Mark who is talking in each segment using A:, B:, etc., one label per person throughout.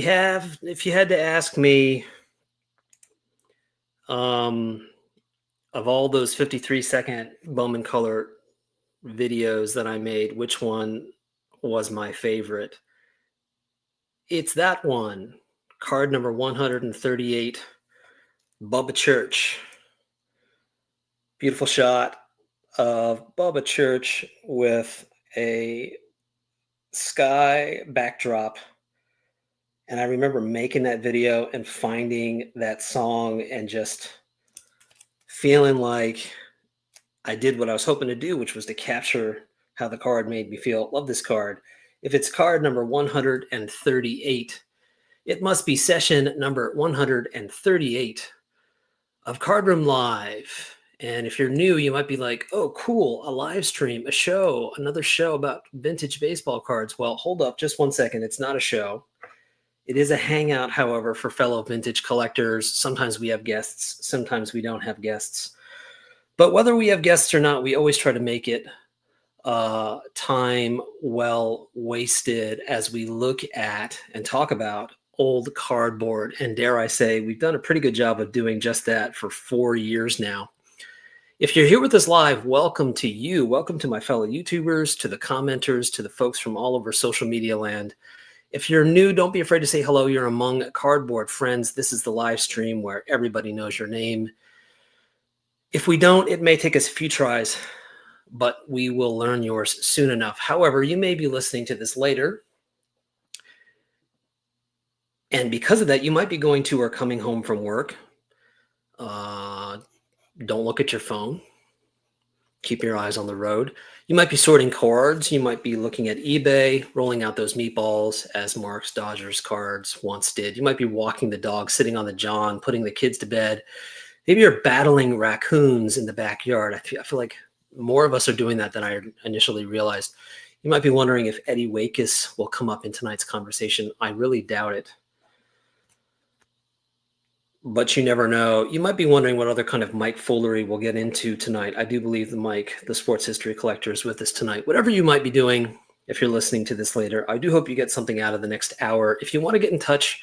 A: if you had to ask me, um, of all those 53-second Bowman Color videos that I made, which one was my favorite? It's that one, card number 138, Bubba Church. Beautiful shot of Bubba Church with a sky backdrop. And I remember making that video and finding that song and just feeling like I did what I was hoping to do, which was to capture how the card made me feel. Love this card. If it's card number 138, it must be session number 138 of Card Room Live. And if you're new, you might be like, oh, cool, a live stream, a show, another show about vintage baseball cards. Well, hold up just one second. It's not a show. It is a hangout, however, for fellow vintage collectors. Sometimes we have guests, sometimes we don't have guests. But whether we have guests or not, we always try to make it time well wasted as we look at and talk about old cardboard. And dare I say, we've done a pretty good job of doing just that for 4 years now. If you're here with us live, welcome to you. Welcome to my fellow YouTubers, to the commenters, to the folks from all over social media land. If you're new, don't be afraid to say hello. You're among cardboard friends. This is the live stream where everybody knows your name. If we don't, it may take us a few tries, but we will learn yours soon enough. However, you may be listening to this later. And because of that, you might be going to or coming home from work. Don't look at your phone. Keep your eyes on the road. You might be sorting cards. You might be looking at eBay, rolling out those meatballs as Mark's Dodgers cards once did. You might be walking the dog, sitting on the john, putting the kids to bed. Maybe you're battling raccoons in the backyard. I feel like more of us are doing that than I initially realized. You might be wondering if Eddie Wakis will come up in tonight's conversation. I really doubt it. But you never know. You might be wondering what other kind of Mike foolery we'll get into tonight. I do believe the sports history collector, is with us tonight. Whatever you might be doing, if you're listening to this later, I do hope you get something out of the next hour. If you want to get in touch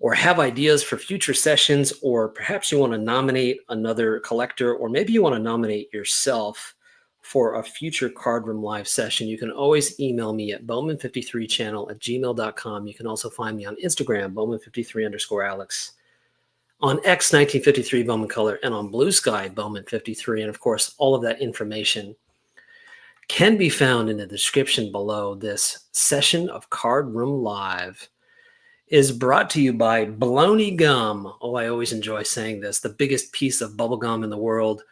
A: or have ideas for future sessions, or perhaps you want to nominate another collector, or maybe you want to nominate yourself for a future Card Room Live session, you can always email me at bowman53channel@gmail.com. You can also find me on Instagram, bowman53_Alex. On X, 1953 Bowman Color, and on Blue Sky, Bowman 53. And of course, all of that information can be found in the description below. This session of Card Room Live is brought to you by Blony Gum. Oh, I always enjoy saying this. The biggest piece of bubble gum in the world.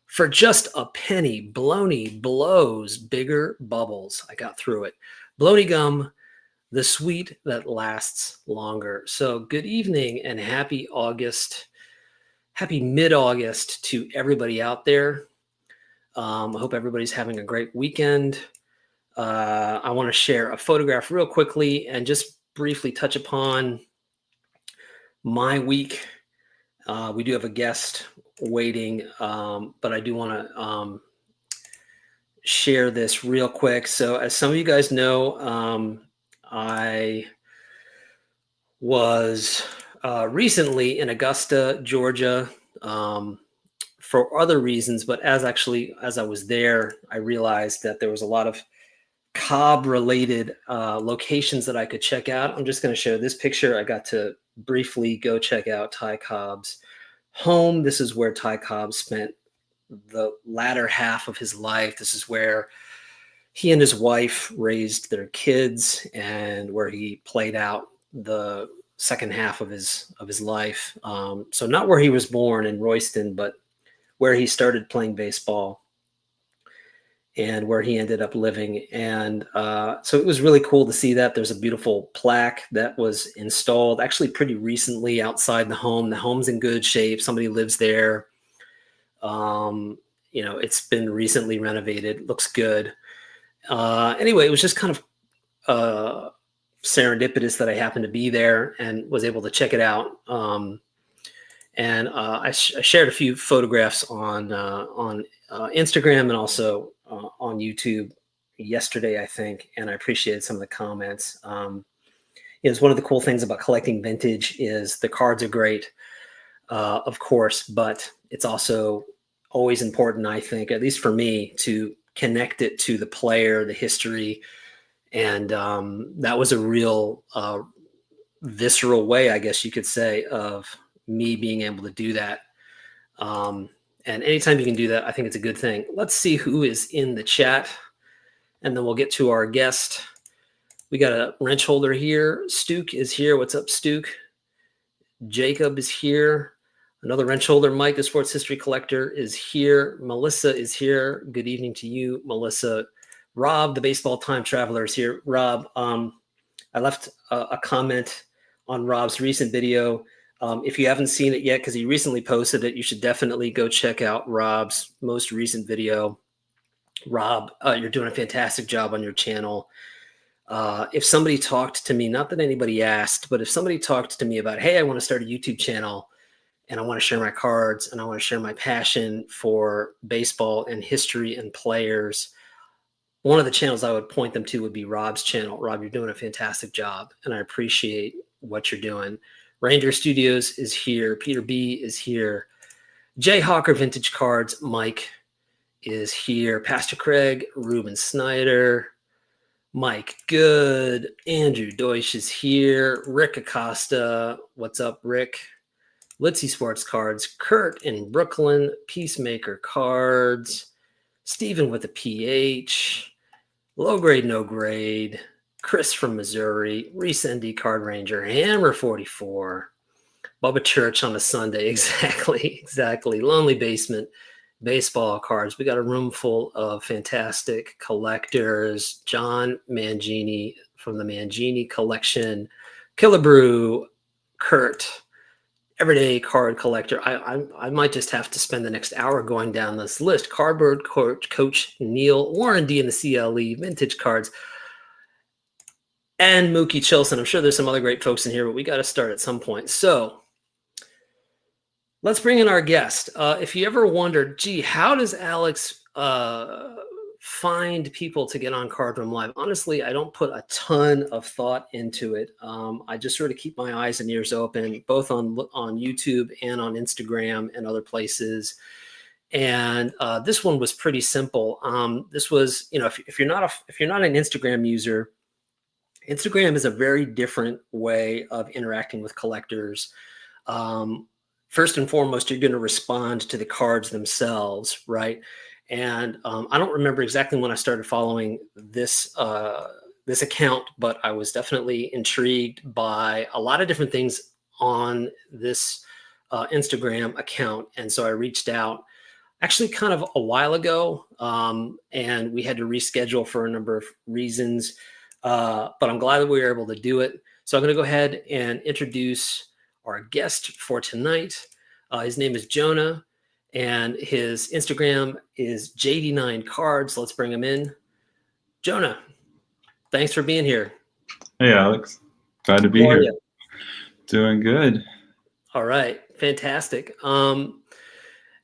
A: For just a penny, Blony blows bigger bubbles. I got through it. Blony Gum, the sweet that lasts longer. So good evening and happy August, happy mid-August to everybody out there. I hope everybody's having a great weekend. I want to share a photograph real quickly and just briefly touch upon my week. We do have a guest waiting, but I do want to share this real quick. So as some of you guys know, I was recently in Augusta, Georgia, for other reasons, but as I was there, I realized that there was a lot of Cobb-related locations that I could check out. I'm just going to show this picture. I got to briefly go check out Ty Cobb's home. This is where Ty Cobb spent the latter half of his life. This is where he and his wife raised their kids and where he played out the second half of his life. So not where he was born in Royston, but where he started playing baseball and where he ended up living. And so it was really cool to see that. There's a beautiful plaque that was installed actually pretty recently outside the home. The home's in good shape. Somebody lives there. It's been recently renovated. Looks good. Anyway, it was just kind of serendipitous that I happened to be there and was able to check it out. And I shared a few photographs on Instagram and also on YouTube yesterday, I think, and I appreciated some of the comments. is one of the cool things about collecting vintage is the cards are great, of course, but it's also always important, I think, at least for me, to connect it to the player, the history. And that was a real visceral way, I guess you could say, of me being able to do that. And anytime you can do that, I think it's a good thing. Let's see who is in the chat, and then we'll get to our guest. We got a wrench holder here. Stuke is here. What's up, Stuke? Jacob is here. Another wrench holder. Mike, the sports history collector, is here. Melissa is here. Good evening to you, Melissa. Rob, the baseball time traveler, is here. Rob, I left a comment on Rob's recent video. If you haven't seen it yet, because he recently posted it, you should definitely go check out Rob's most recent video. Rob, you're doing a fantastic job on your channel. If somebody talked to me, not that anybody asked, but if somebody talked to me about, hey, I want to start a YouTube channel and I want to share my cards and I want to share my passion for baseball and history and players, one of the channels I would point them to would be Rob's channel. Rob, you're doing a fantastic job, and I appreciate what you're doing. Reindeer Studios is here. Peter B is here. Jay Hawker Vintage Cards, Mike is here. Pastor Craig, Ruben Snyder, Mike Good, Andrew Deutsch is here. Rick Acosta, what's up, Rick? Litzy Sports Cards, Kurt in Brooklyn, Peacemaker Cards, Stephen with a PH, Low Grade, No Grade, Chris from Missouri, Reese ND Card Ranger, Hammer 44, Bubba Church on a Sunday, exactly. Lonely Basement, baseball cards. We got a room full of fantastic collectors. John Mangini from the Mangini Collection, Killebrew, Kurt, Everyday Card Collector. I might just have to spend the next hour going down this list. Cardboard Coach Neil, Warren D in the CLE, Vintage Cards, and Mookie Chilson. I'm sure there's some other great folks in here, but we got to start at some point. So let's bring in our guest. If you ever wondered, gee, how does Alex find people to get on Card Room Live? Honestly, I don't put a ton of thought into it. I just sort of keep my eyes and ears open, both on YouTube and on Instagram and other places. And this one was pretty simple. This was, if you're not an Instagram user, Instagram is a very different way of interacting with collectors. First and foremost, you're going to respond to the cards themselves, right? And I don't remember exactly when I started following this account, but I was definitely intrigued by a lot of different things on this Instagram account. And so I reached out actually kind of a while ago, and we had to reschedule for a number of reasons. But I'm glad that we were able to do it. So I'm going to go ahead and introduce our guest for tonight. His name is Jonah, and his Instagram is JD9 Cards. Let's bring him in. Jonah, thanks for being here.
B: Hey, Alex. Glad to be here. Doing good.
A: All right. Fantastic.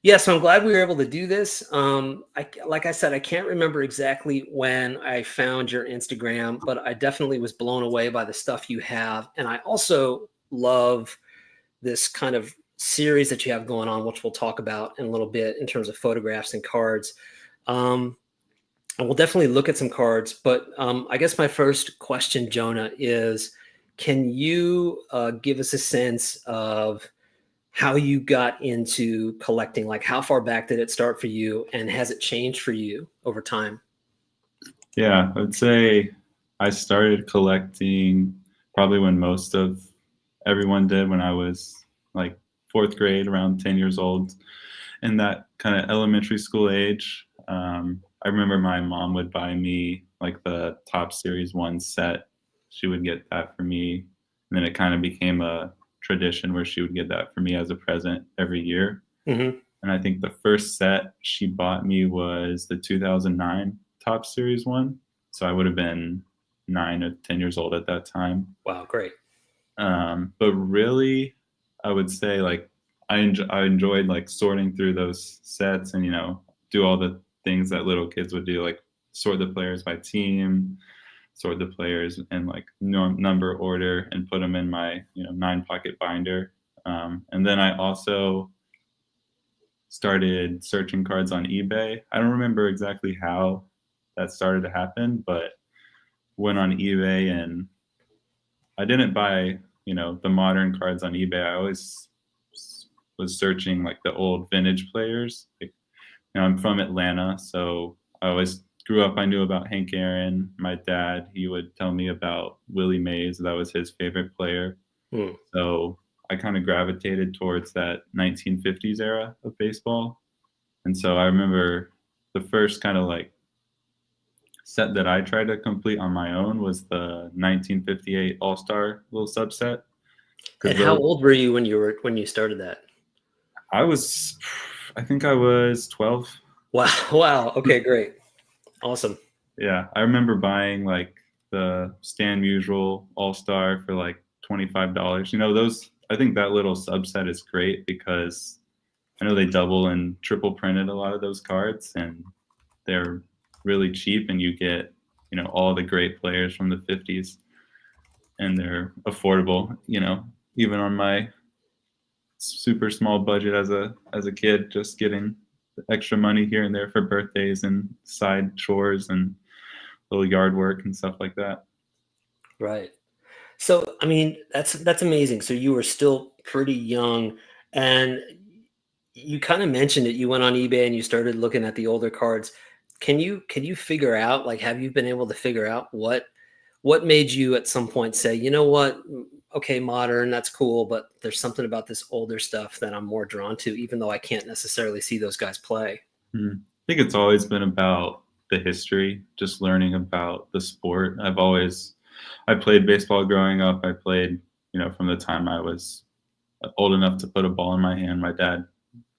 A: Yeah, so I'm glad we were able to do this. Like I said, I can't remember exactly when I found your Instagram, but I definitely was blown away by the stuff you have. And I also love this kind of series that you have going on, which we'll talk about in a little bit in terms of photographs and cards. And we'll definitely look at some cards. But I guess my first question, Jonah, is can you give us a sense of how you got into collecting? Like, how far back did it start for you, and has it changed for you over time?
B: Yeah, I'd say I started collecting probably when most of everyone did, when I was like 4th grade, around 10 years old, in that kind of elementary school age. I remember my mom would buy me like the Top Series 1 set. She would get that for me, and then it kind of became a tradition where she would get that for me as a present every year.
A: Mm-hmm.
B: And I think the first set she bought me was the 2009 Top Series 1. So I would have been 9 or 10 years old at that time.
A: Wow, great.
B: But really, I would say like I enjoyed like sorting through those sets and, do all the things that little kids would do, like sort the players by team, sort the players in like number order and put them in my 9-pocket binder. And then I also started searching cards on eBay. I don't remember exactly how that started to happen, but went on eBay, and I didn't buy the modern cards on eBay. I always was searching like the old vintage players. Like, I'm from Atlanta, so I always grew up. I knew about Hank Aaron. My dad, he would tell me about Willie Mays. That was his favorite player.
A: Hmm.
B: So I kind of gravitated towards that 1950s era of baseball. And so I remember the first kind of like set that I tried to complete on my own was the 1958 All-Star little subset.
A: And
B: Because
A: how old were you when you started that?
B: I think I was 12.
A: Wow. Wow. Okay, great. Awesome.
B: Yeah, I remember buying like the Stan Musial All-Star for like $25. Those, I think that little subset is great because I know they double and triple printed a lot of those cards, and they're really cheap, and you get, all the great players from the 50s, and they're affordable, even on my super small budget as a kid, just getting extra money here and there for birthdays and side chores and little yard work and stuff like that.
A: Right. So, I mean, that's amazing. So you were still pretty young, and you kind of mentioned it. You went on eBay and you started looking at the older cards. Can you figure out, like, have you been able to figure out what made you at some point say, you know what, okay, modern, that's cool, but there's something about this older stuff that I'm more drawn to, even though I can't necessarily see those guys play.
B: I think it's always been about the history, just learning about the sport. I played baseball growing up. I played, from the time I was old enough to put a ball in my hand. My dad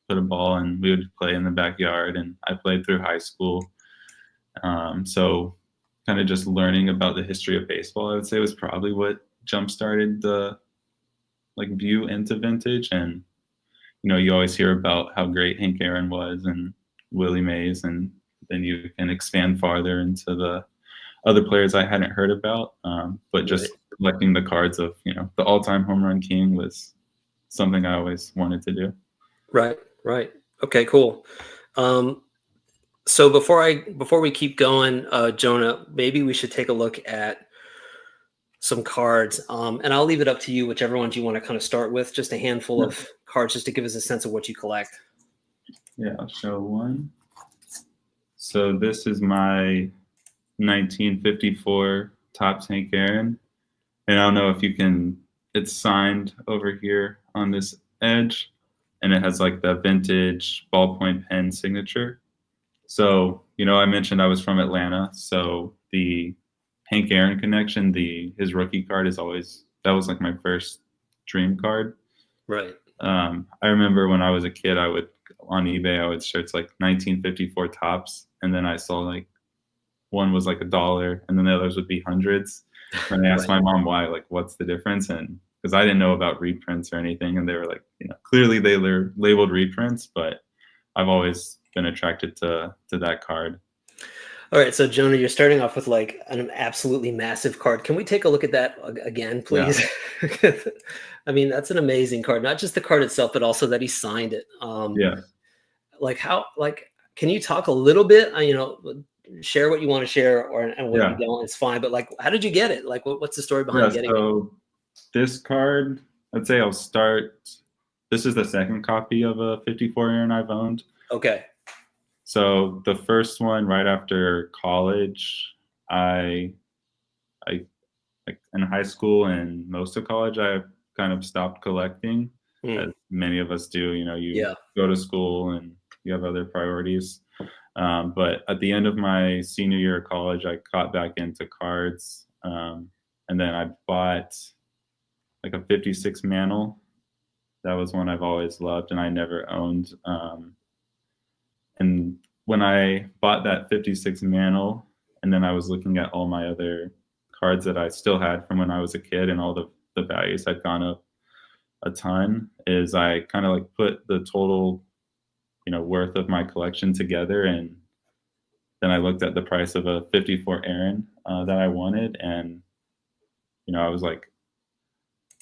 B: put a ball, and we would play in the backyard, and I played through high school. So kind of just learning about the history of baseball, I would say, was probably what jump-started the like view into vintage. And you always hear about how great Hank Aaron was and Willie Mays, and then you can expand farther into the other players I hadn't heard about. But just collecting the cards of the all-time home run king was something I always wanted to do.
A: Right. Right. Okay, cool. So before we keep going, Jonah, maybe we should take a look at some cards, and I'll leave it up to you, whichever ones you want to kind of start with. Just a handful of cards, just to give us a sense of what you collect.
B: Yeah, I'll show one. So this is my 1954 Topps Hank Aaron, and I don't know if you can. It's signed over here on this edge, and it has like the vintage ballpoint pen signature. So, I mentioned I was from Atlanta, so the Hank Aaron connection, his rookie card that was like my first dream card.
A: Right.
B: I remember when I was a kid, on eBay, I would search like 1954 Topps, and then I saw like one was like $1, and then the others would be hundreds. And I asked my mom why, like, what's the difference? And because I didn't know about reprints or anything, and they were like, clearly they were labeled reprints, but I've always been attracted to that card.
A: All right, so Jonah, you're starting off with like an absolutely massive card. Can we take a look at that again, please? Yeah. I mean, that's an amazing card. Not just the card itself, but also that he signed it. Can you talk a little bit? Share what you want to share, and what you don't. It's fine. But like, how did you get it? Like, what's the story behind getting it?
B: This card, I'd say I'll start. This is the second copy of a 54 Aaron I've owned.
A: Okay.
B: So the first one, right after college, I like in high school and most of college, I kind of stopped collecting, as many of us do. You go to school and you have other priorities. But at the end of my senior year of college, I got back into cards, and then I bought like a 56 Mantle. That was one I've always loved, and I never owned. And when I bought that 56 Mantle, and then I was looking at all my other cards that I still had from when I was a kid, and all the values had gone up a ton, is I kind of like put the total, worth of my collection together, and then I looked at the price of a 54 Aaron that I wanted, and I was like,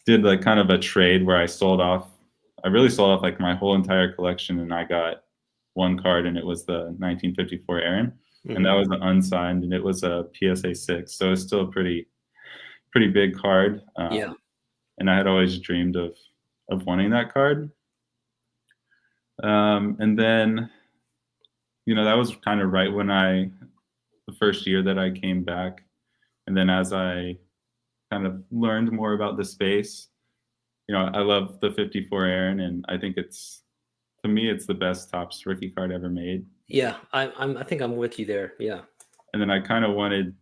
B: did like kind of a trade where I really sold off like my whole entire collection, and I got one card, and it was the 1954 Aaron, and that was the unsigned, and it was a PSA 6, so it's still a pretty big card.
A: Yeah.
B: And I had always dreamed of wanting that card. And then, that was kind of right when the first year that I came back, and then as I kind of learned more about the space, I love the 54 Aaron, and I think to me, it's the best Topps rookie card ever made.
A: Yeah, I think I'm with you there. Yeah.
B: And then I kind of wanted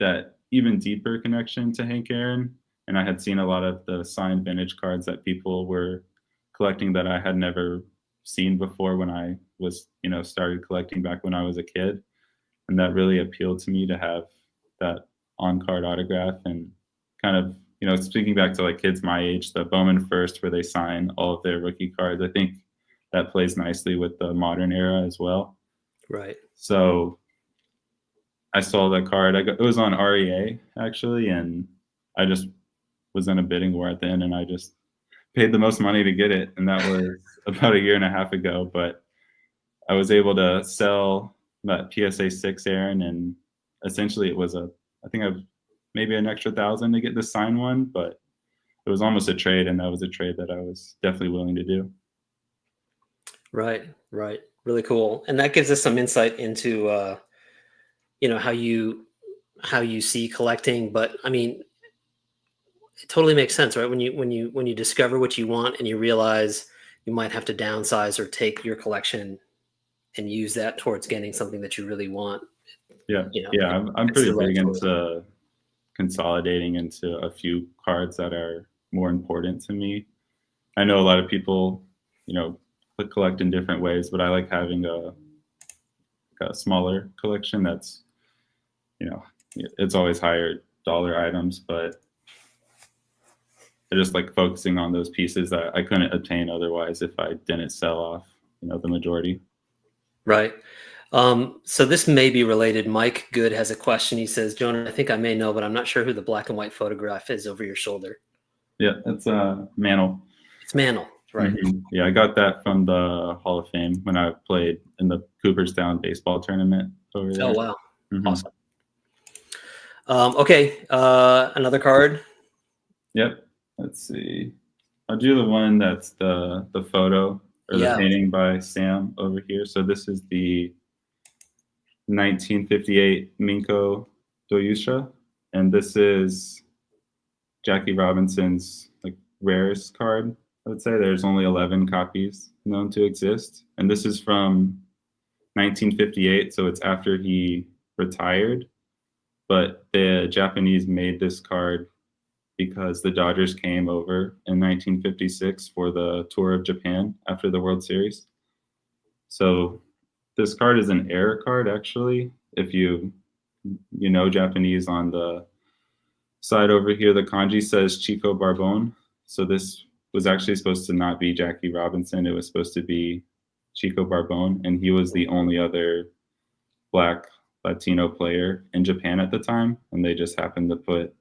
B: that even deeper connection to Hank Aaron, and I had seen a lot of the signed vintage cards that people were collecting that I had never seen before when I was, started collecting back when I was a kid, and that really appealed to me to have that on-card autograph. And kind of, speaking back to like kids my age, the Bowman First, where they sign all of their rookie cards, I think that plays nicely with the modern era as well.
A: Right.
B: So I saw that card. It was on REA actually, and I just was in a bidding war at the end, and I just paid the most money to get it, and that was about a year and a half ago. But I was able to sell that PSA 6 Aaron, and essentially it was I think maybe an extra $1,000 to get the signed one, but it was almost a trade, and that was a trade that I was definitely willing to do.
A: Right. Really cool. And that gives us some insight into how you see collecting. But I mean, it totally makes sense, right? When you discover what you want and you realize you might have to downsize or take your collection and use that towards getting something that you really want.
B: Yeah. I'm pretty big into consolidating into a few cards that are more important to me. I know a lot of people, collect in different ways, but I like having a smaller collection that's, it's always higher dollar items, but I just like focusing on those pieces that I couldn't obtain otherwise if I didn't sell off, the majority.
A: Right. So this may be related. Mike Good has a question. He says, Jonah, I think I may know, but I'm not sure who the black and white photograph is over your shoulder.
B: Yeah, that's Mantle.
A: It's Mantle, right?
B: Mm-hmm. Yeah, I got that from the Hall of Fame when I played in the Cooperstown baseball tournament over there.
A: Oh, wow.
B: Mm-hmm.
A: Awesome. Okay, another card.
B: Yep. Let's see. I'll do the one that's the photo or the painting by Sam over here. So this is the 1958 Minko Doyusha, and this is Jackie Robinson's like rarest card. I would say there's only 11 copies known to exist, and this is from 1958, so it's after he retired. But the Japanese made this card because the Dodgers came over in 1956 for the tour of Japan after the World Series. So this card is an error card, actually. If you know Japanese, on the side over here, the kanji says Chico Barbone. So this was actually supposed to not be Jackie Robinson. It was supposed to be Chico Barbone, and he was the only other Black Latino player in Japan at the time, and they just happened to put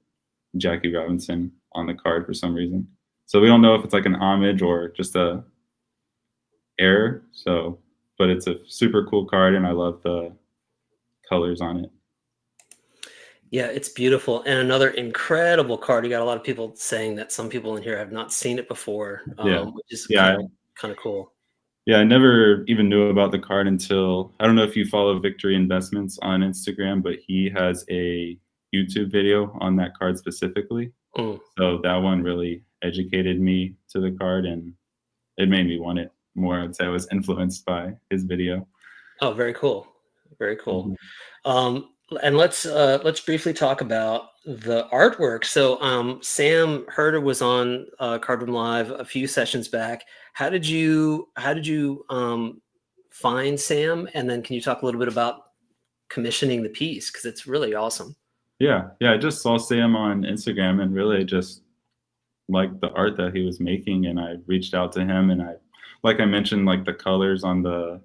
B: Jackie Robinson on the card for some reason. So we don't know if it's like an homage or just a error. So, but it's a super cool card, and I love the colors on it.
A: Yeah, it's beautiful. And another incredible card. You got a lot of people saying that some people in here have not seen it before, which is kind of cool.
B: Yeah, I never even knew about the card until, I don't know if you follow Victory Investments on Instagram, but he has a YouTube video on that card specifically. So that one really educated me to the card, and it made me want it more. I'd say I was influenced by his video.
A: Oh, very cool. Very cool. Mm-hmm. And let's briefly talk about the artwork. So Sam Herder was on Cardroom Live a few sessions back. How did you find Sam? And then can you talk a little bit about commissioning the piece, because it's really awesome?
B: Yeah, I just saw Sam on Instagram and really just liked the art that he was making, and I reached out to him, and like I mentioned, like the colors on the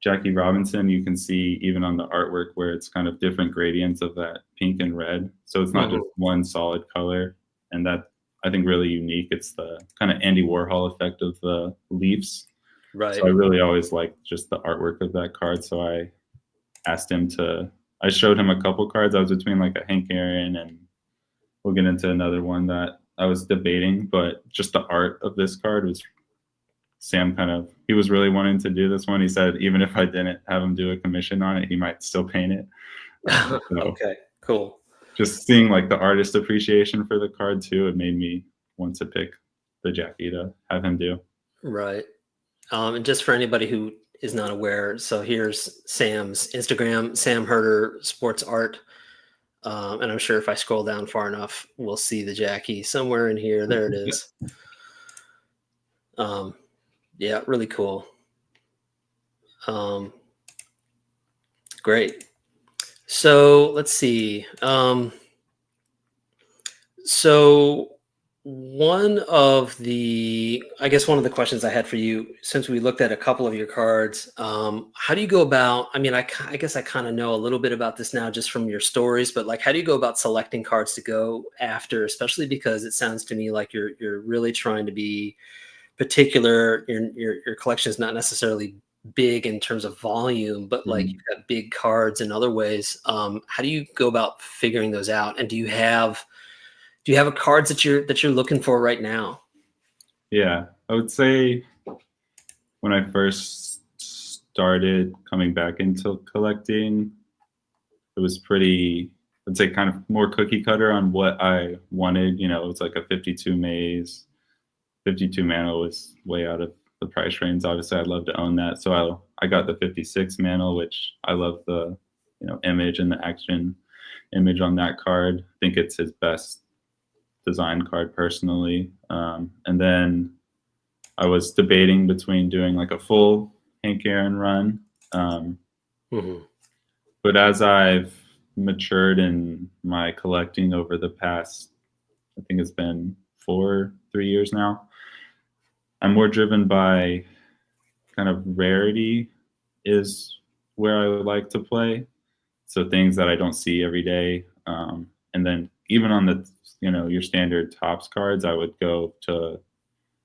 B: Jackie Robinson, you can see even on the artwork where it's kind of different gradients of that pink and red. So it's not
A: Mhm.
B: just one solid color. And that, I think, really unique. It's the kind of Andy Warhol effect of the leaves. So
A: Right.
B: I really always liked just the artwork of that card. So I showed him a couple cards. I was between like a Hank Aaron, and we'll get into another one that I was debating, but just the art of this card was Sam he was really wanting to do this one. He said even if I didn't have him do a commission on it, he might still paint it. So
A: Okay, cool.
B: just seeing like the artist appreciation for the card too, it made me want to pick the Jackie to have him do.
A: Right. And just for anybody who is not aware, so here's Sam's Instagram, Sam Herder Sports Art. And I'm sure if I scroll down far enough, we'll see the Jackie somewhere in here. There it is. Yeah, really cool. Great. So let's see. So I guess one of the questions I had for you, since we looked at a couple of your cards, how do you go about, I mean, I guess I kind of know a little bit about this now just from your stories, but like, how do you go about selecting cards to go after, especially because it sounds to me like you're really trying to be particular. Your collection is not necessarily big in terms of volume, but like you've got big cards in other ways. How do you go about figuring those out? And do you have a cards that you're looking for right now?
B: Yeah, I would say when I first started coming back into collecting, it was I'd say kind of more cookie cutter on what I wanted. You know, it was like a 52 maze, 52 mana was way out of the price range. Obviously, I'd love to own that. So I got the 56 mana, which I love the image and the action image on that card. I think it's his best design card personally. And then I was debating between doing like a full Hank Aaron run. But as I've matured in my collecting over the past, I think it's been 3 years now, I'm more driven by kind of rarity is where I would like to play. So things that I don't see every day. And then even on the, your standard tops cards, I would go to,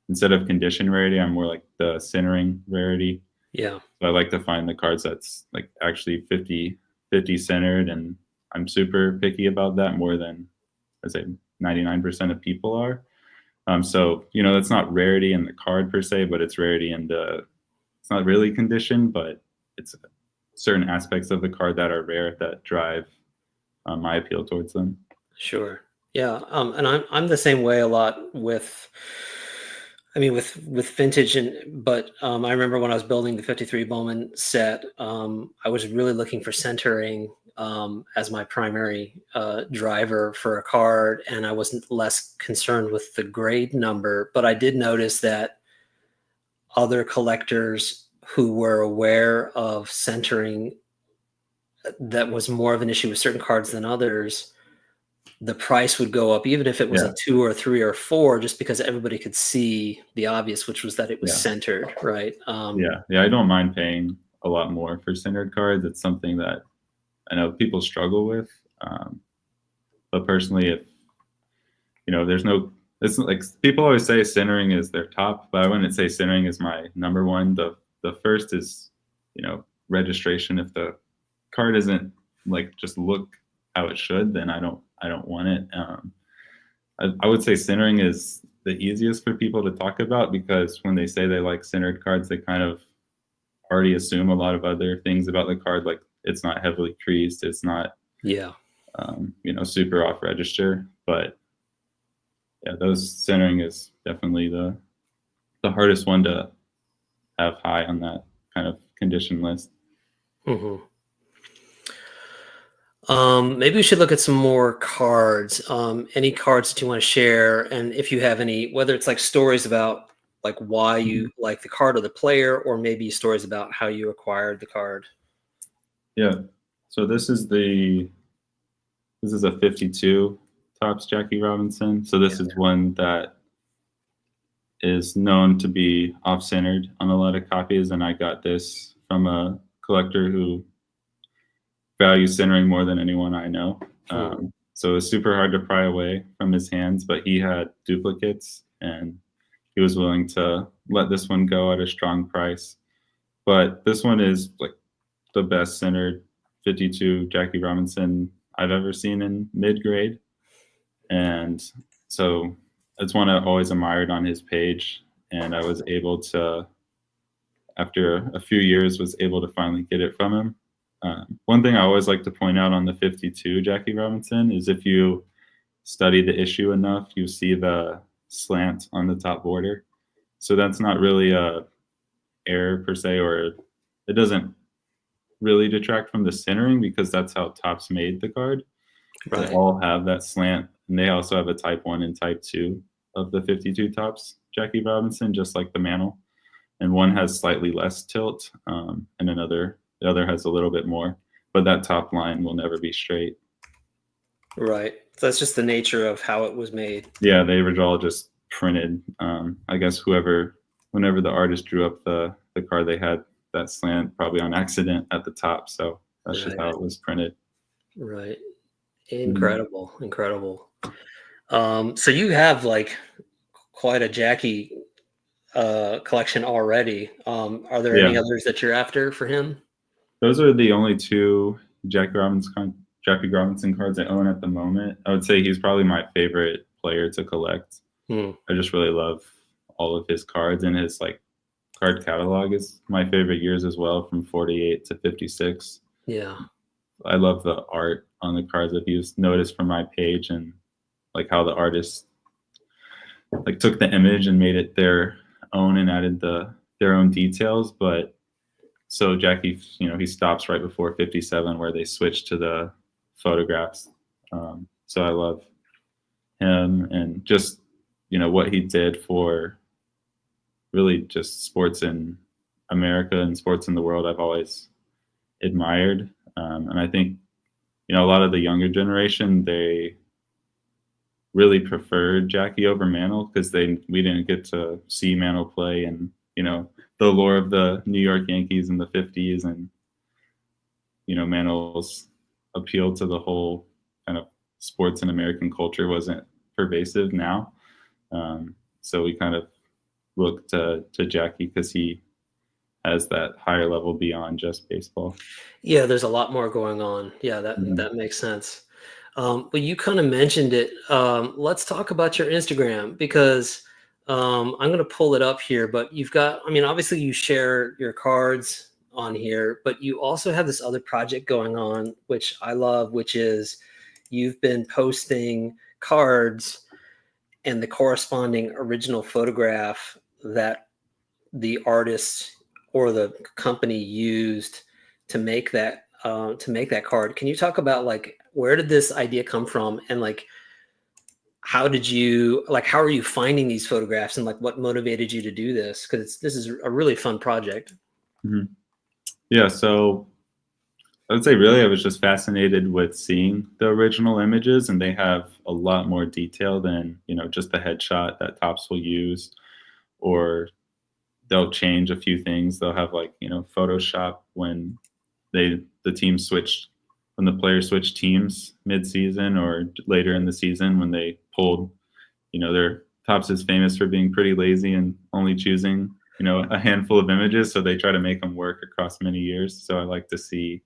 B: instead of condition rarity, I'm more like the centering rarity.
A: Yeah.
B: So I like to find the cards that's like actually 50 centered, and I'm super picky about that more than I'd say 99% of people are. So that's not rarity in the card per se, but it's rarity in it's not really condition, but it's certain aspects of the card that are rare that drive my appeal towards them.
A: Sure. Yeah. And I'm the same way a lot with vintage, but I remember when I was building the 53 Bowman set, I was really looking for centering as my primary driver for a card, and I wasn't less concerned with the grade number. But I did notice that other collectors who were aware of centering, that was more of an issue with certain cards than others. The price would go up, even if it was a 2 or 3 or 4, just because everybody could see the obvious, which was that it was centered, right?
B: Yeah, I don't mind paying a lot more for centered cards. It's something that I know people struggle with. But personally, if, it's like people always say centering is their top, but I wouldn't say centering is my number one. The first is, registration. If the card isn't like just look how it should, then I don't want it. I would say centering is the easiest for people to talk about, because when they say they like centered cards, they kind of already assume a lot of other things about the card, like it's not heavily creased, it's not super off register. But yeah, those centering is definitely the hardest one to have high on that kind of condition list.
A: Maybe we should look at some more cards. Any cards that you want to share, and if you have any, whether it's like stories about like why you like the card or the player, or maybe stories about how you acquired the card.
B: Yeah. So this is a 52 Topps Jackie Robinson. So this is one that is known to be off-centered on a lot of copies, and I got this from a collector who values centering more than anyone I know. So it was super hard to pry away from his hands, but he had duplicates and he was willing to let this one go at a strong price. But this one is like the best centered 52 Jackie Robinson I've ever seen in mid grade. And so it's one I always admired on his page. And I was able to, after a few years, was able to finally get it from him. One thing I always like to point out on the 52 Jackie Robinson is if you study the issue enough, you see the slant on the top border. So that's not really a error per se, or it doesn't really detract from the centering because that's how Topps made the card.
A: Right.
B: They all have that slant, and they also have a type 1 and type 2 of the 52 Topps Jackie Robinson, just like the Mantle. And one has slightly less tilt, and the other has a little bit more, but that top line will never be straight.
A: Right. So that's just the nature of how it was made.
B: Yeah, they were all just printed. I guess whenever the artist drew up the card, they had that slant probably on accident at the top. So that's just how it was printed.
A: Right. Incredible. Incredible. So you have like quite a Jackie collection already. Are there any others that you're after for him?
B: Those are the only two Jackie Robinson cards I own at the moment. I would say he's probably my favorite player to collect. I just really love all of his cards, and his like card catalog is my favorite years as well, from 48 to 56.
A: Yeah.
B: I love the art on the cards that you've noticed from my page, and like how the artist like took the image and made it their own and added their own details. But so Jackie, he stops right before 57 where they switch to the photographs. So I love him, and just, what he did for really just sports in America and sports in the world, I've always admired. And I think, a lot of the younger generation, they really preferred Jackie over Mantle because we didn't get to see Mantle play, and, the lore of the New York Yankees in the 50s, and, Mantle's appeal to the whole kind of sports and American culture wasn't pervasive now. So we kind of look to Jackie because he has that higher level beyond just baseball.
A: Yeah, there's a lot more going on. Yeah, that makes sense. But you kind of mentioned it. Let's talk about your Instagram, because I'm going to pull it up here, but you've got, obviously you share your cards on here, but you also have this other project going on, which I love, which is you've been posting cards and the corresponding original photograph that the artist or the company used to make that card. Can you talk about like, where did this idea come from, and like, how are you finding these photographs, and like what motivated you to do this? Because this is a really fun project.
B: Mm-hmm. Yeah, so I would say really I was just fascinated with seeing the original images, and they have a lot more detail than, just the headshot that Topps will use, or they'll change a few things. They'll have like, Photoshop when the players switched teams mid-season or later in the season when they pulled, their Topps is famous for being pretty lazy and only choosing, a handful of images. So they try to make them work across many years. So I like to see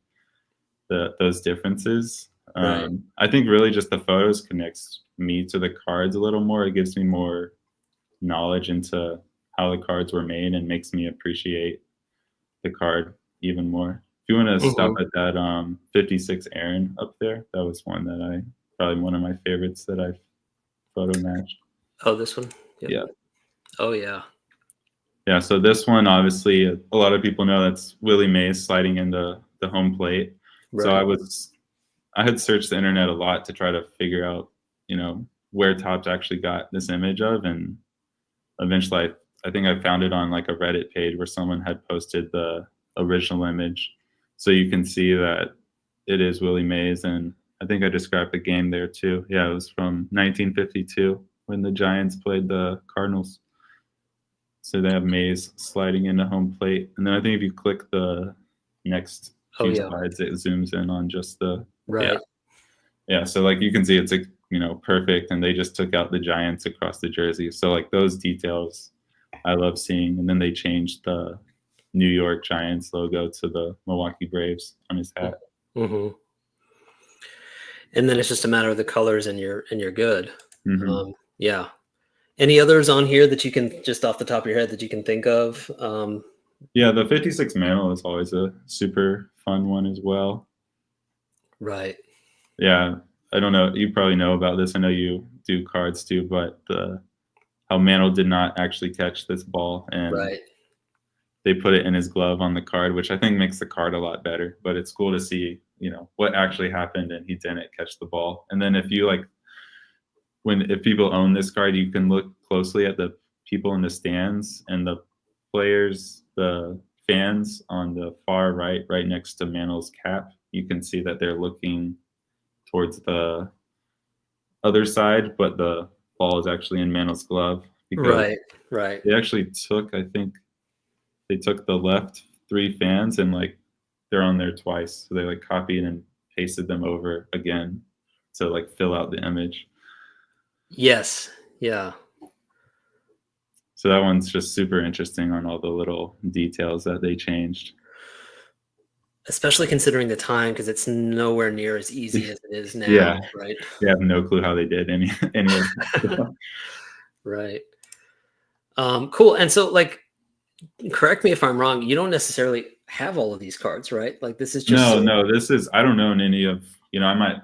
B: those differences.
A: Right.
B: I think really just the photos connects me to the cards a little more. It gives me more knowledge into how the cards were made and makes me appreciate the card even more. If you want to stop at that 56 Aaron up there, that was probably one of my favorites that I've photo matched.
A: Oh, this one?
B: Yep. Yeah.
A: Oh, yeah.
B: Yeah, so this one, obviously, a lot of people know that's Willie Mays sliding into the home plate. Right. So I had searched the internet a lot to try to figure out, where Topps actually got this image of, and eventually I think I found it on like a Reddit page where someone had posted the original image. So you can see that it is Willie Mays, and I think I described the game there too. Yeah, it was from 1952 when the Giants played the Cardinals. So they have Mays sliding into home plate. And then I think if you click the next
A: Oh
B: few
A: yeah.
B: slides, it zooms in on just the
A: Right.
B: yeah. So like you can see, it's like perfect, and they just took out the Giants across the jersey. So like those details, I love seeing. And then they changed the New York Giants logo to the Milwaukee Braves on his hat.
A: Hmm. And then it's just a matter of the colors, and you're good.
B: Hmm.
A: Yeah. Any others on here that you can just off the top of your head that you can think of?
B: Yeah, the 56 Mantle is always a super fun one as well.
A: Right.
B: Yeah, I don't know. You probably know about this. I know you do cards too, but how Mantle did not actually catch this ball, and
A: Right.
B: they put it in his glove on the card, which I think makes the card a lot better. But it's cool to see, what actually happened, and he didn't catch the ball. And then if you like, if people own this card, you can look closely at the people in the stands and the players, the fans on the far right, right next to Mantle's cap. You can see that they're looking towards the other side, but the ball is actually in Mantle's glove because
A: Right. Right.
B: they actually took, I think they took the left three fans and like they're on there twice. So they like copied and pasted them over again to like fill out the image.
A: Yes. Yeah.
B: So that one's just super interesting on all the little details that they changed.
A: Especially considering the time, because it's nowhere near as easy as it is now.
B: Yeah,
A: Right.
B: they have no clue how they did any of that.
A: Right. Cool. And so, like, correct me if I'm wrong. You don't necessarily have all of these cards, right? Like, this is just
B: No, this is, I don't own any of, I might,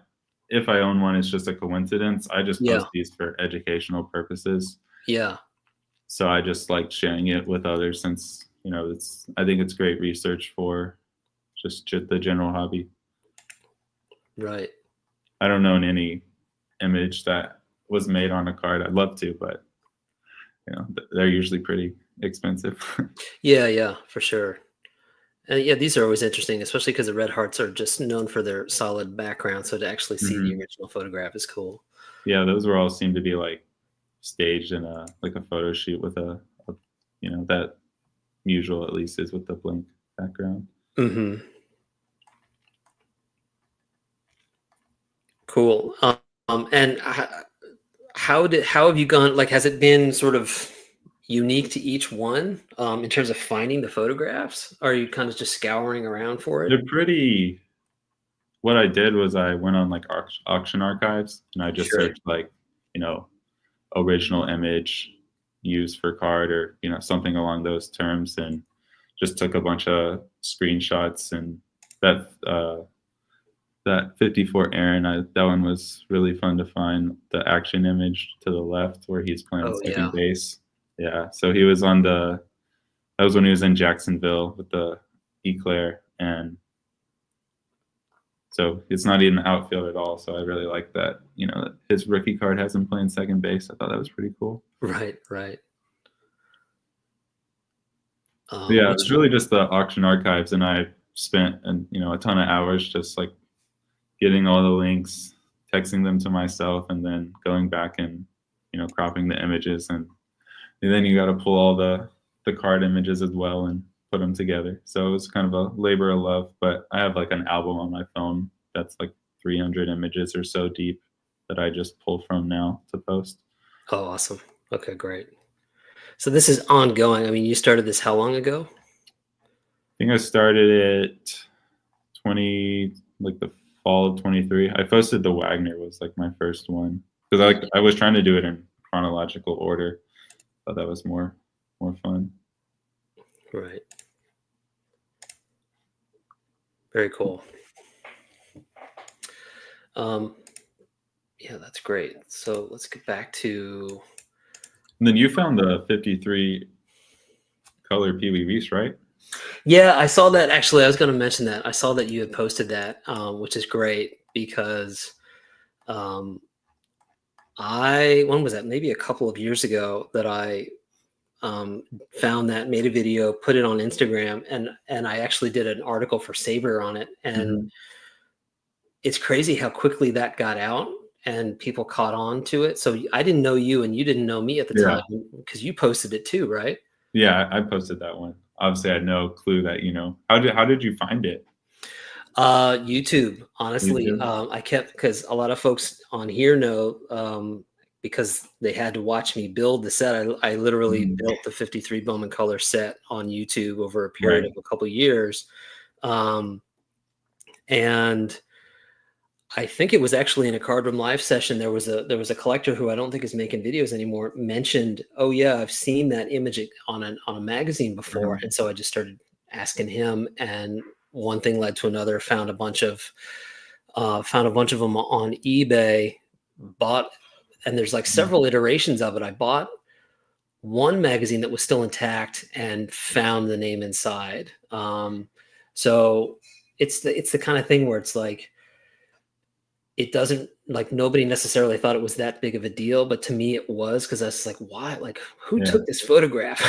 B: if I own one, it's just a coincidence. I just
A: Yeah.
B: post these for educational purposes.
A: Yeah.
B: So I just like sharing it with others since, I think it's great research for just the general hobby.
A: Right.
B: I don't own any image that was made on a card. I'd love to, but they're usually pretty expensive.
A: Yeah. Yeah. For sure. And yeah, these are always interesting, especially because the Red Hearts are just known for their solid background. So to actually see the
B: Mhm.
A: original photograph is cool.
B: Yeah, those were all seem to be like staged in a like a photo shoot with that usual at least is with the blank background.
A: Hmm. Cool. And how have you gone? Like, has it been sort of unique to each one in terms of finding the photographs? Are you kind of just scouring around for it?
B: They're pretty. What I did was I went on like auction archives and I just
A: Sure.
B: searched like original image used for card or something along those terms and just took a bunch of screenshots and that 54 Aaron, that one was really fun to find. The action image to the left where he's playing
A: Oh yeah.
B: second base. Yeah, so he was that was when he was in Jacksonville with the Eclair, and so it's not even the outfield at all. So I really like that. That his rookie card has him playing second base. I thought that was pretty cool.
A: Right. Right.
B: Yeah,
A: Which
B: it's really just the auction archives, and I spent a ton of hours just like getting all the links, texting them to myself, and then going back and cropping the images, and then you got to pull all the card images as well and put them together. So it was kind of a labor of love, but I have like an album on my phone that's like 300 images or so deep that I just pull from now to post.
A: Oh, awesome. Okay, great. So this is ongoing. I mean, you started this how long ago?
B: I think I started it 20 like the fall of 23. I posted the Wagner was like my first one because I was trying to do it in chronological order. Thought that was more fun.
A: Right. Very cool. Yeah, that's great. So let's get back to.
B: And then you found the 53 color PVVs, right?
A: Yeah, I saw that. Actually, I was going to mention that. I saw that you had posted that, which is great because when was that? Maybe a couple of years ago that I found that, made a video, put it on Instagram, and I actually did an article for Saber on it. And it's crazy how quickly that got out and people caught on to it. So I didn't know you and you didn't know me at the time because you posted it too, right?
B: Yeah, I posted that one. obviously I had no clue that, how did you find it?
A: YouTube, honestly.
B: YouTube?
A: I kept, because a lot of folks on here know, because they had to watch me build the set. I literally
B: Mhm.
A: built the 53 Bowman Color set on YouTube over a period
B: Right.
A: of a couple years. Um, and I think it was actually in a Card Room Live session. There was a collector who I don't think is making videos anymore, mentioned, "Oh yeah, I've seen that image on a magazine before,"
B: Mhm.
A: and so I just started asking him, and one thing led to another. Found a bunch of them on eBay. Bought, and there's like
B: Mhm.
A: several iterations of it. I bought one magazine that was still intact and found the name inside. So it's the kind of thing where it's like, it doesn't, like, nobody necessarily thought it was that big of a deal, but to me it was, because I was like, why, like, who
B: Yeah.
A: took this photograph?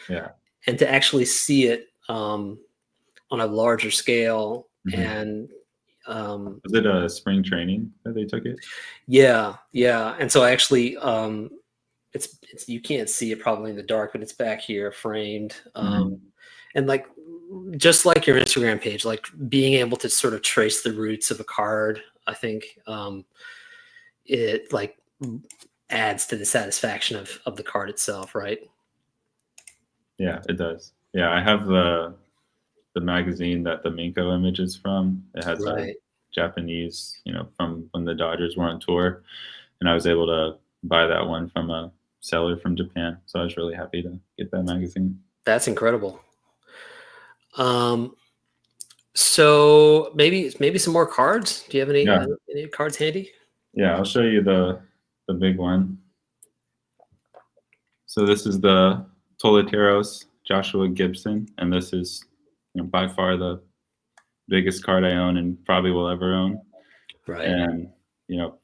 B: Yeah.
A: And to actually see it on a larger scale,
B: Mhm.
A: and
B: Was it a spring training that they took it?
A: yeah, and so I actually, it's you can't see it probably in the dark, but it's back here framed,
B: Mhm.
A: and like, just like your Instagram page, like being able to sort of trace the roots of a card, I think, it like adds to the satisfaction of the card itself, right?
B: Yeah, it does. Yeah, I have the magazine that the Minko image is from. It has a
A: Right.
B: Japanese, from when the Dodgers were on tour, and I was able to buy that one from a seller from Japan. So I was really happy to get that magazine.
A: That's incredible. Um, so maybe some more cards. Do you have
B: Yeah,
A: any cards handy?
B: yeah. I'll show you the big one. So this is the Toleteros Joshua Gibson, and this is, by far the biggest card I own and probably will ever own.
A: Right.
B: And you know,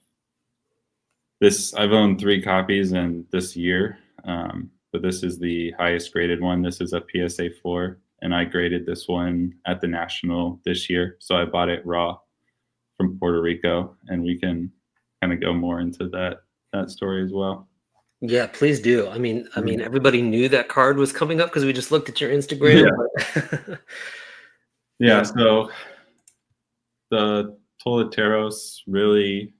B: this I've owned 3 copies in this year, but this is the highest graded one. This is a PSA 4, and I graded this one at the National this year. So I bought it raw from Puerto Rico, and we can kind of go more into that story as well.
A: Yeah, please do. I mean,
B: Mhm.
A: everybody knew that card was coming up because we just looked at your Instagram,
B: Yeah,
A: but
B: yeah.
A: yeah,
B: So the Toleteros really,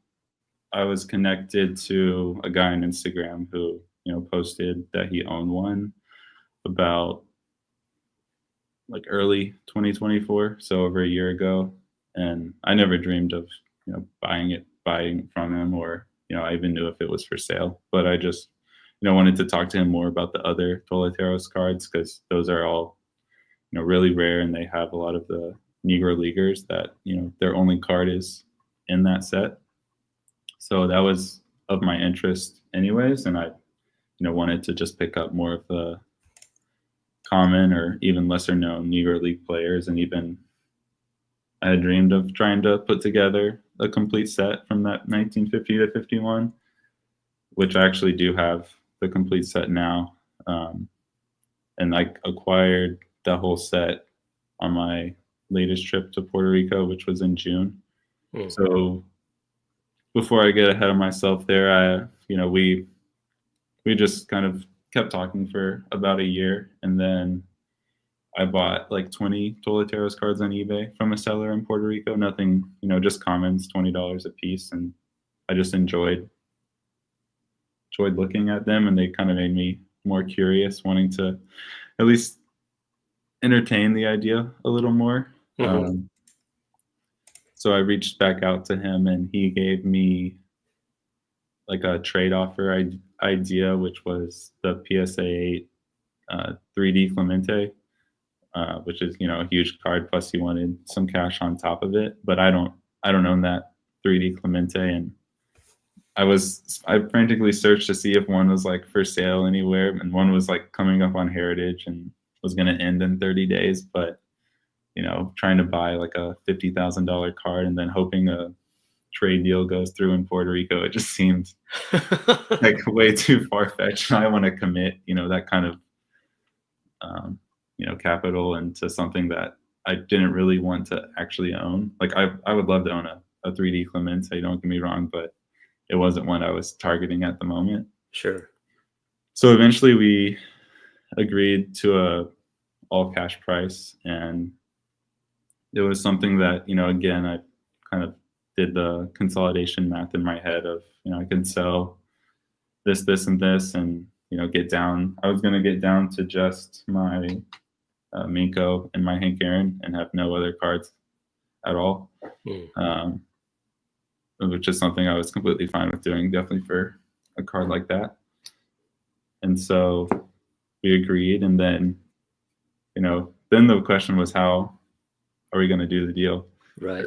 B: I was connected to a guy on Instagram who posted that he owned one about like early 2024, so over a year ago. And I never dreamed of, buying from him, or, I even knew if it was for sale. But I just, wanted to talk to him more about the other Toleteros cards, because those are all, really rare, and they have a lot of the Negro Leaguers that, their only card is in that set. So that was of my interest anyways. And I, wanted to just pick up more of the common or even lesser known Negro League players. And even I had dreamed of trying to put together a complete set from that 1950 to 51, which I actually do have the complete set now. Um, and I acquired the whole set on my latest trip to Puerto Rico, which was in June.
A: mm,
B: So before I get ahead of myself there, we just kind of kept talking for about a year, and then I bought like 20 Toleteros cards on eBay from a seller in Puerto Rico. Nothing, just commons, $20 a piece, and I just enjoyed looking at them, and they kind of made me more curious, wanting to at least entertain the idea a little more.
A: mhm.
B: So I reached back out to him, and he gave me like a trade offer idea, which was the PSA 8 3D Clemente, which is a huge card. Plus, he wanted some cash on top of it, but I don't own that 3D Clemente, and I frantically searched to see if one was like for sale anywhere, and one was like coming up on Heritage and was going to end in 30 days. But trying to buy like a $50,000 card and then hoping a trade deal goes through in Puerto Rico, it just seemed like way too far fetched. I want to commit, that kind of capital into something that I didn't really want to actually own. Like I would love to own a 3D Clemente, don't get me wrong, but it wasn't one I was targeting at the moment.
A: Sure.
B: So eventually we agreed to all cash price. And it was something that, you know, again, I kind of did the consolidation math in my head of, you know, I could sell this, and this, and, you know, I was going to get down to just my Minko and my Hank Aaron and have no other cards at all.
A: Mm.
B: Which is something I was completely fine with doing, definitely for a card like that. And so we agreed, and then, you know, then the question was, how are we going to do the deal?
A: Right.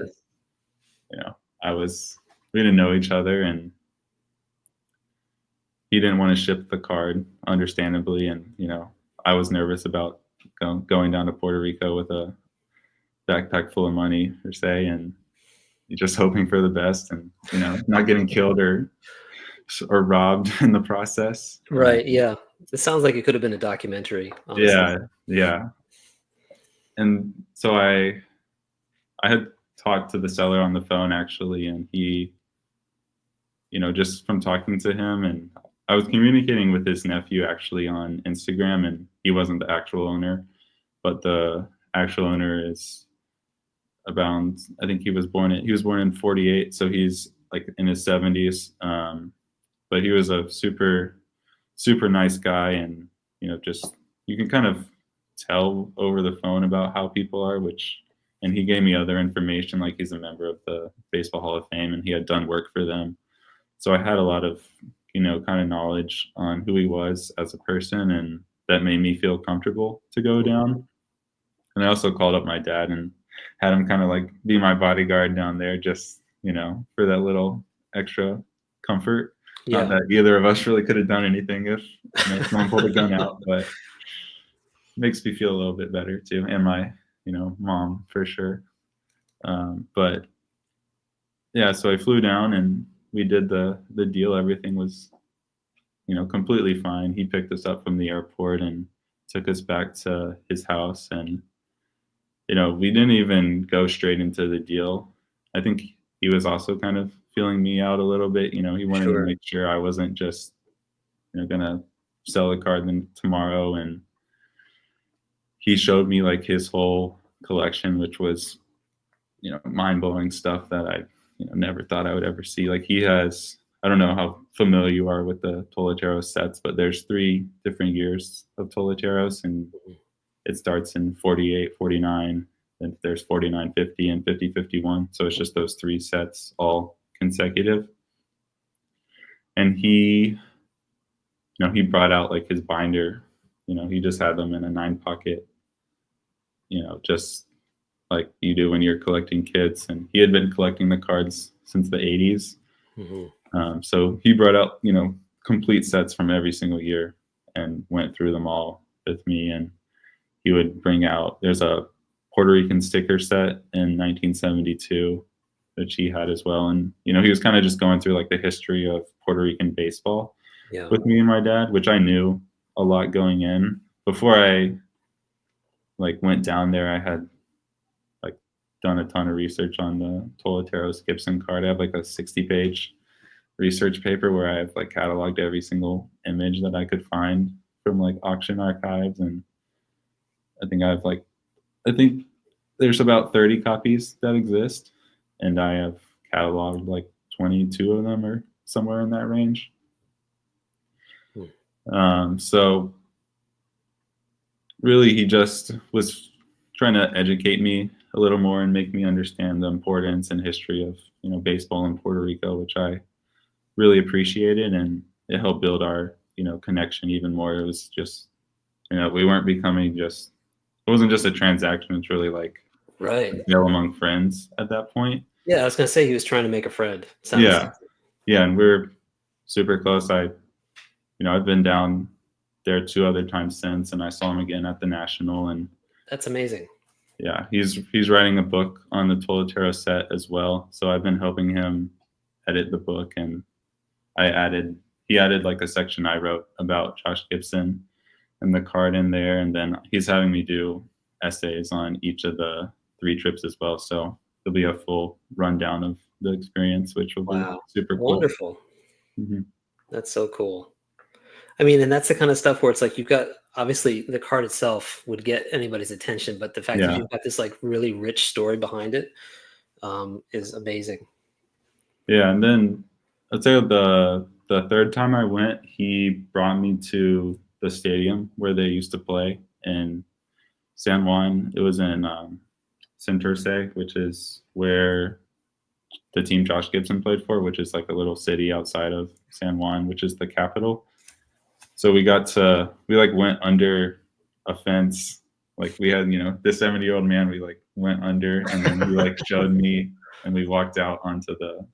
B: You know, we didn't know each other, and he didn't want to ship the card, understandably, and, you know, I was nervous about going down to Puerto Rico with a backpack full of money, per se, and just hoping for the best, and, you know, not getting killed or robbed in the process.
A: Right. Yeah. It sounds like it could have been a documentary. Honestly.
B: Yeah. And so I had talked to the seller on the phone, actually, and he, you know, just from talking to him, and I was communicating with his nephew actually on Instagram, and he wasn't the actual owner, but the actual owner is about, I think he was born in 48, so he's like in his 70s. But he was a super nice guy, and, you know, just, you can kind of tell over the phone about how people are, and he gave me other information, like he's a member of the Baseball Hall of Fame and he had done work for them. So I had a lot of, you know, kind of knowledge on who he was as a person, and that made me feel comfortable to go down. And I also called up my dad and had him kind of like be my bodyguard down there, just, you know, for that little extra comfort.
A: Yeah.
B: Not that either of us really could have done anything if, you know, someone pulled a gun out, but it makes me feel a little bit better too. And my, you know, mom, for sure. But yeah, so I flew down and we did the deal. Everything was, you know, completely fine. He picked us up from the airport and took us back to his house. And, you know, we didn't even go straight into the deal. I think he was also kind of feeling me out a little bit. You know, he wanted to make sure I wasn't just, you know, gonna sell the card then tomorrow. And he showed me like his whole collection, which was, you know, mind-blowing stuff that I, you know, never thought I would ever see. Like he has, I don't know how familiar you are with the Toleteros sets, but there's 3 different years of Toleteros, and it starts in 48, 49, then there's 49, 50, and 50, 51. So it's just those 3 sets, all consecutive. And he, you know, he brought out like his binder, you know, he just had them in a 9-pocket, you know, just like you do when you're collecting kids. And he had been collecting the cards since the 80s.
A: Mm-hmm.
B: So he brought out, you know, complete sets from every single year and went through them all with me. And he would bring out, there's a Puerto Rican sticker set in 1972, which he had as well. And, you know, he was kind of just going through like the history of Puerto Rican baseball with me and my dad, which I knew a lot going in. Before I like went down there, I had like done a ton of research on the Toleteros Gibson card. I have like a 60-page research paper where I have like cataloged every single image that I could find from like auction archives. And I think there's about 30 copies that exist, and I have cataloged like 22 of them or somewhere in that range. So really he just was trying to educate me a little more and make me understand the importance and history of, you know, baseball in Puerto Rico, which I really appreciated, and it helped build our, you know, connection even more. It was just, you know, we weren't becoming just, it wasn't just a transaction. It's really like
A: right,
B: a deal among friends at that point.
A: Yeah, I was gonna say he was trying to make a friend.
B: Yeah, and we're super close. You know, I've been down there 2 other times since, and I saw him again at the National. And
A: that's amazing.
B: Yeah, he's writing a book on the Toletero set as well. So I've been helping him edit the book, and he added like a section I wrote about Josh Gibson and the card in there, and then he's having me do essays on each of the 3 trips as well. So there'll be a full rundown of the experience, which will be super cool.
A: Wonderful.
B: Mm-hmm.
A: That's so cool. I mean, and that's the kind of stuff where it's like you've got obviously the card itself would get anybody's attention, but the fact that
B: Yeah.
A: you've got this like really rich story behind it is amazing.
B: Yeah. And then I'd say the third time I went, he brought me to the stadium where they used to play in San Juan. It was in Santurce, which is where the team Josh Gibson played for, which is like a little city outside of San Juan, which is the capital. So we like went under a fence. Like we had, this 70-year-old man, we like went under, and then he like showed me, and we walked out onto the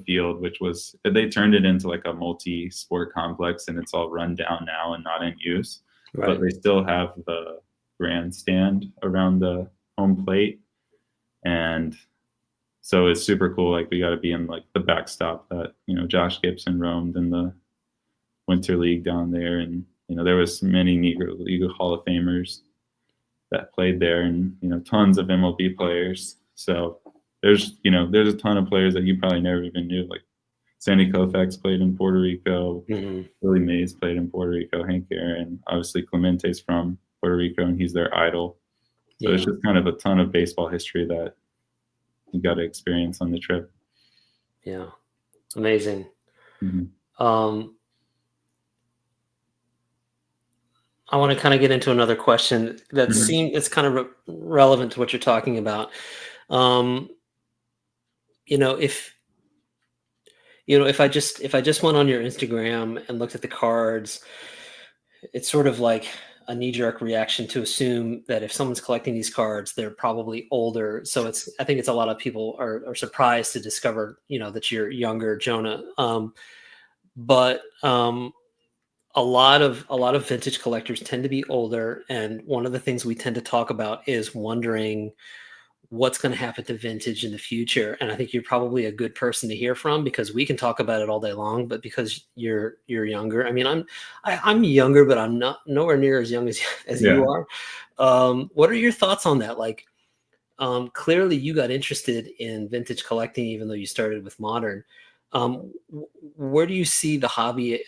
B: field, which was, they turned it into like a multi-sport complex, and it's all run down now and not in use.
A: Right.
B: But they still have the grandstand around the home plate. And so it's super cool. Like we got to be in like the backstop that, Josh Gibson roamed in the Winter League down there. And, there was many Negro League Hall of Famers that played there, and, tons of MLB players. So there's a ton of players that you probably never even knew. Like Sandy Koufax played in Puerto Rico.
A: Mm-hmm.
B: Willie Mays played in Puerto Rico. Hank Aaron, obviously Clemente's from Puerto Rico, and he's their idol. So It's just kind of a ton of baseball history that you got to experience on the trip.
A: Yeah, amazing.
B: Mm-hmm.
A: I want to kind of get into another question that it's kind of relevant to what you're talking about. If I just went on your Instagram and looked at the cards, it's sort of like a knee-jerk reaction to assume that if someone's collecting these cards, they're probably older. So I think it's a lot of people are surprised to discover, that you're younger, Jonah. But a lot of vintage collectors tend to be older, and one of the things we tend to talk about is wondering what's going to happen to vintage in the future. And I think you're probably a good person to hear from, because we can talk about it all day long, but because you're younger. I mean, I'm younger, but I'm not nowhere near as young as you are. What are your thoughts on that? Like, clearly you got interested in vintage collecting, even though you started with modern. Where do you see the hobby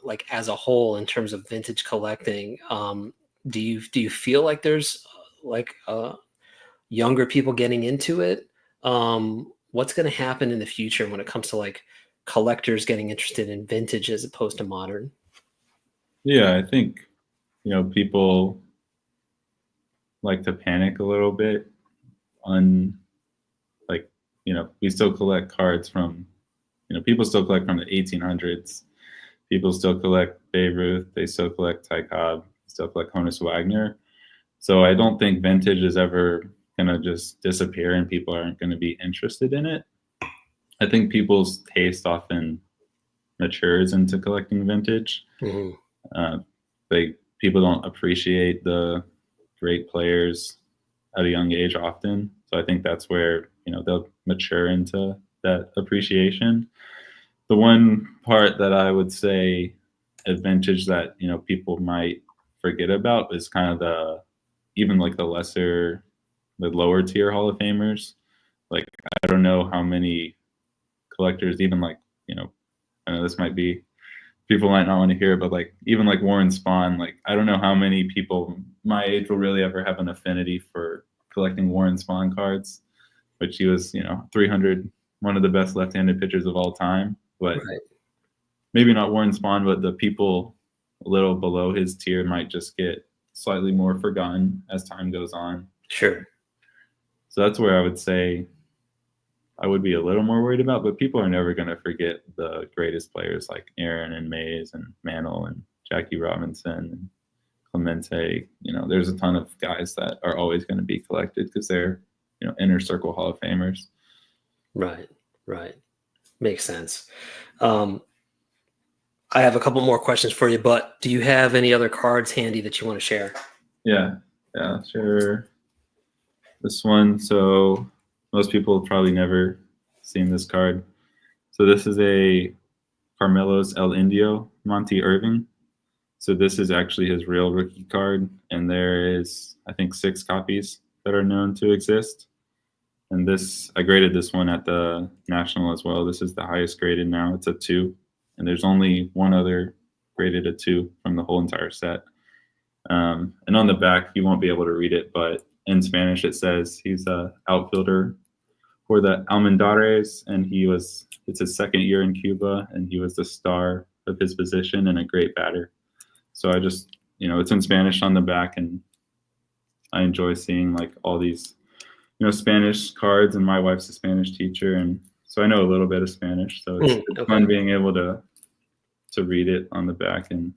A: like as a whole in terms of vintage collecting? Do you feel like there's younger people getting into it? What's going to happen in the future when it comes to like collectors getting interested in vintage as opposed to modern?
B: Yeah, I think, people like to panic a little bit on like, we still collect cards from, people still collect from the 1800s. People still collect Babe Ruth. They still collect Ty Cobb. Still collect Honus Wagner. So I don't think vintage is ever going to just disappear and people aren't going to be interested in it. I think people's taste often matures into collecting vintage.
A: Mm-hmm.
B: People don't appreciate the great players at a young age often. So I think that's where, they'll mature into that appreciation. The one part that I would say at vintage that, people might forget about is kind of the lower tier Hall of Famers. Like, I don't know how many collectors, even like, I know this might be, people might not want to hear it, but like, even like Warren Spahn, like, I don't know how many people my age will really ever have an affinity for collecting Warren Spahn cards, which he was, 300, one of the best left-handed pitchers of all time. But maybe not Warren Spahn, but the people a little below his tier might just get slightly more forgotten as time goes on.
A: Sure.
B: So that's where I would say I would be a little more worried about, but people are never going to forget the greatest players like Aaron and Mays and Mantle and Jackie Robinson and Clemente. There's a ton of guys that are always going to be collected because they're, inner circle Hall of Famers.
A: Right. Makes sense. I have a couple more questions for you, but do you have any other cards handy that you want to share?
B: Yeah, sure. This one, so most people have probably never seen this card. So this is a Carmelos El Indio Monty Irving. So this is actually his real rookie card, and there is, I think, 6 copies that are known to exist. And I graded this one at the National as well. This is the highest graded now. It's a 2, and there's only one other graded a 2 from the whole entire set. And on the back, you won't be able to read it, but in Spanish it says he's a outfielder for the Almendares, and it's his second year in Cuba, and he was the star of his position and a great batter. So I just, it's in Spanish on the back, and I enjoy seeing like all these, Spanish cards, and my wife's a Spanish teacher, and so I know a little bit of Spanish. So it's
A: Okay.
B: fun being able to read it on the back. And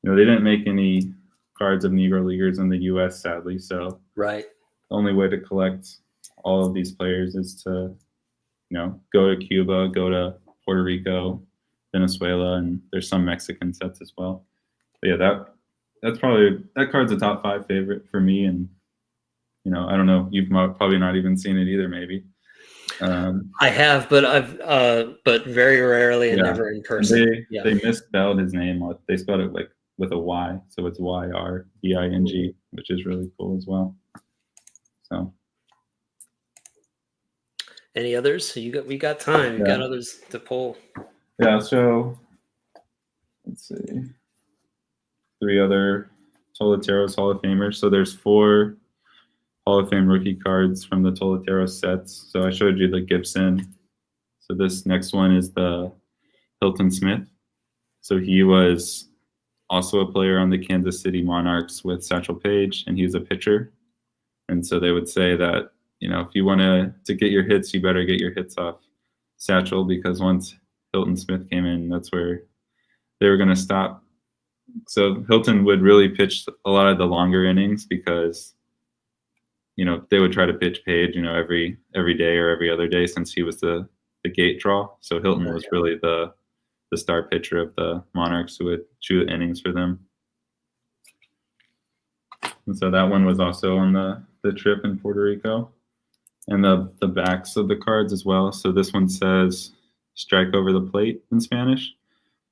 B: they didn't make any cards of Negro Leaguers in the U.S. sadly. So
A: Right.
B: the only way to collect all of these players is to, go to Cuba, go to Puerto Rico, Venezuela, and there's some Mexican sets as well. But yeah, that card's a top 5 favorite for me. And I don't know, you've probably not even seen it either, maybe.
A: I have, but but very rarely and never in person.
B: They misspelled his name. They spelled it like with a Y, so it's YRBING, which is really cool as well. So,
A: any others? We got time. We got others to pull.
B: Yeah. So, let's see. 3 other Toleteros Hall of Famers. So there's 4 Hall of Fame rookie cards from the Toleteros sets. So I showed you the Gibson. So this next one is the Hilton Smith. So he was also a player on the Kansas City Monarchs with Satchel Paige, and he's a pitcher. And so they would say that, if you want to get your hits, you better get your hits off Satchel, because once Hilton Smith came in, that's where they were going to stop. So Hilton would really pitch a lot of the longer innings because, they would try to pitch Paige, every day or every other day, since he was the gate draw. So Hilton was really the star pitcher of the Monarchs, who would chew the innings for them. And so that one was also on the trip in Puerto Rico. And the backs of the cards as well. So this one says strike over the plate in Spanish.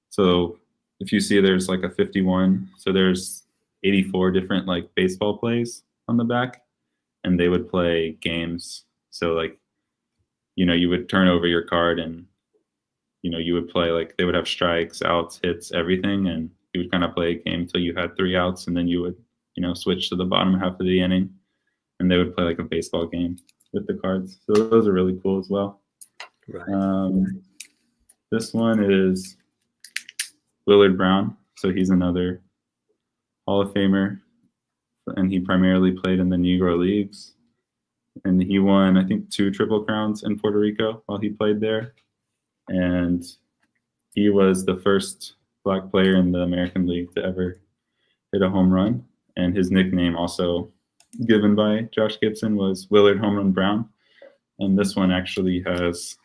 B: So if you see, there's like a 51. So there's 84 different like baseball plays on the back, and they would play games. So like, you would turn over your card, and you would play, like, they would have strikes, outs, hits, everything, and you would kind of play a game until you had 3 outs, and then you would switch to the bottom half of the inning, and they would play like a baseball game with the cards. So those are really cool as well.
A: Right.
B: This one is Willard Brown. So he's another Hall of Famer, and he primarily played in the Negro Leagues. And he won, I think, 2 Triple Crowns in Puerto Rico while he played there. And he was the first Black player in the American League to ever hit a home run. And his nickname, also given by Josh Gibson, was Willard Home Run Brown. And this one actually has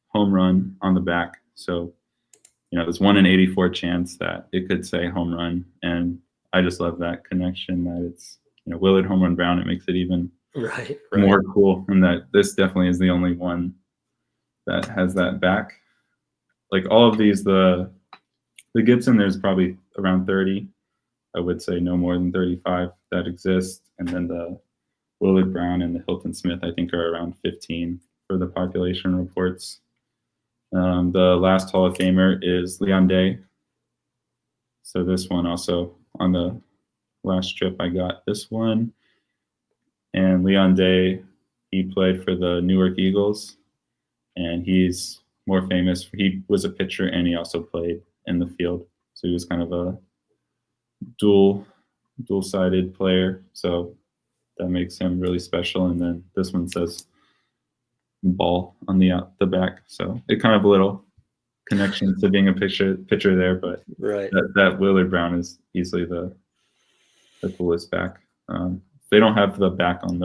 B: home run on the back. So, there's 1 in 84 chance that it could say home run. And I just love that connection, that it's, Willard Home Run Brown. It makes it even more cool. And that this definitely is the only one that has that back. Like all of these, the Gibson, there's probably around 30. I would say no more than 35 that exist. And then the Willard Brown and the Hilton Smith, I think, are around 15 for the population reports. The last Hall of Famer is Leon Day. So this one also, on the last trip, I got this one. And Leon Day, he played for the Newark Eagles, and he's more famous. He was a pitcher, and he also played in the field. So he was kind of a dual-sided player. So that makes him really special. And then this one says ball on the back. So it kind of a little connection to being a pitcher there. But that Willard Brown is easily the coolest back. They don't have the back on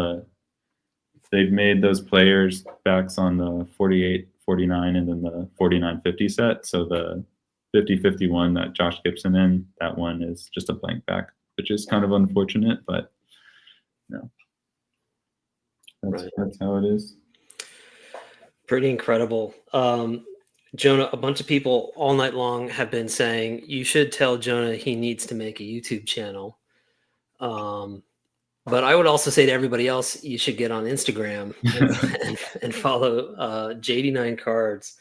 B: they've made those players backs on the 48, 49, and then the 49-50 set. So the 50-51 that Josh Gibson in, that one is just a blank back, which is kind of unfortunate, but that's how it is.
A: Pretty incredible. Jonah, a bunch of people all night long have been saying you should tell Jonah he needs to make a YouTube channel. But I would also say to everybody else, you should get on Instagram and follow JD9 Cards.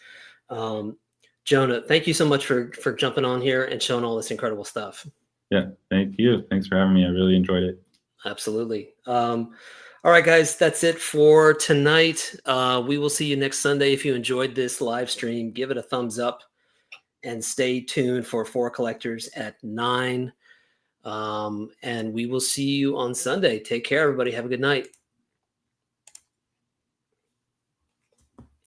A: Jonah, thank you so much for jumping on here and showing all this incredible stuff.
B: Yeah, thank you. Thanks for having me. I really enjoyed it.
A: Absolutely. All right, guys, that's it for tonight. We will see you next Sunday. If you enjoyed this live stream, give it a thumbs up and stay tuned for Four Collectors at 9. And we will see you on Sunday. Take care, everybody. Have a good night.